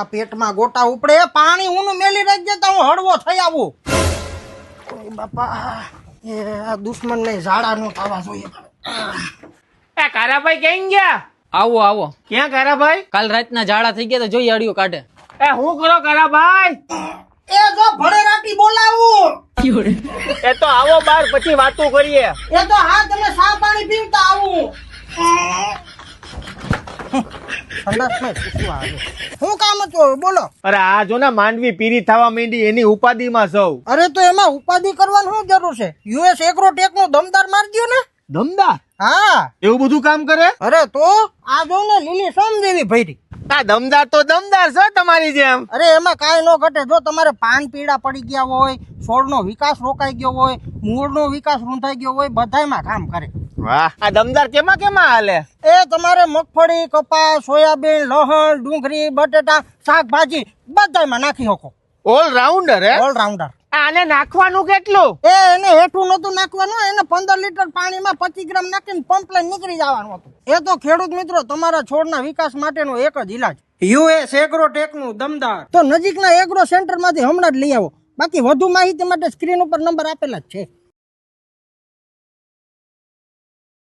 આ પેટમાં ગોટા ઉપડે પાણી ઊનું મેલી રહી જતા હું હળવો થઈ આવું બાપા એ આ દુશ્મન ને ઝાડા નો થવા જોઈએ એ કારાભાઈ ક્યાં ગયા? આવો આવો. ક્યાં કારાભાઈ? કાલ રાતના ઝાડા થઈ ગયા તો જોઈ અડિયો કાઢે. એ હું કરો કારાભાઈ? એ જો ભડે રાટી બોલાવું એ તો આવો બાર પછી વાતો કરીએ. એ તો હા તમે સા પાણી પીવતા આવું સંડાસમાં પૂછવા આવે શું કામ હતું બોલો. અરે આ જો ને માંડવી પીરી થવા માંડી એની ઉપાધિમાં સૌ. અરે તો એમાં ઉપાધિ કરવાની શું જરૂર છે? યુએસ એગ્રોટેક નો દમદાર મારી દ્યો ને. દમદાર? હા એવું બધું કામ કરે? અરે તો આ જો ને લીલી સમજેવી ભઈરી. આ દમદાર તો દમદાર છો તમારી જેમ. અરે એમાં કાંઈ ન ઘટે. જો તમારે પાન પીળા પડી ગયા હોય, છોડનો વિકાસ રોકાઈ ગયો હોય, મૂળનો વિકાસ રૂંધાઈ ગયો હોય, બધાયમાં કામ કરે. વાહ, આ દમદાર કેમાં કેમાં હાલે? એ તમારે મગફળી, કપાસ, સોયાબીન, લહણ, ડુંગળી, બટેટા, શાકભાજી બધાયમાં નાખી શકો. ઓલરાઉન્ડર હે? ઓલરાઉન્ડર. આને નાખવાનું કેટલું? એને હેઠું નતું નાખવાનું. એને 15 લીટર પાણીમાં 25 ગ્રામ નાખીને પંપ લઈને નીકળી જવાનું હતું. એ તો ખેડૂત મિત્રો તમારા છોડના વિકાસ માટેનો એક જ ઈલાજ. યુએસ એગ્રોટેક નું દમદાર. તો નજીકના એગ્રો સેન્ટર માંથી હમણાં જ લઈ આવો. બાકી વધુ માહિતી માટે સ્ક્રીન ઉપર નંબર આપેલા જ છે.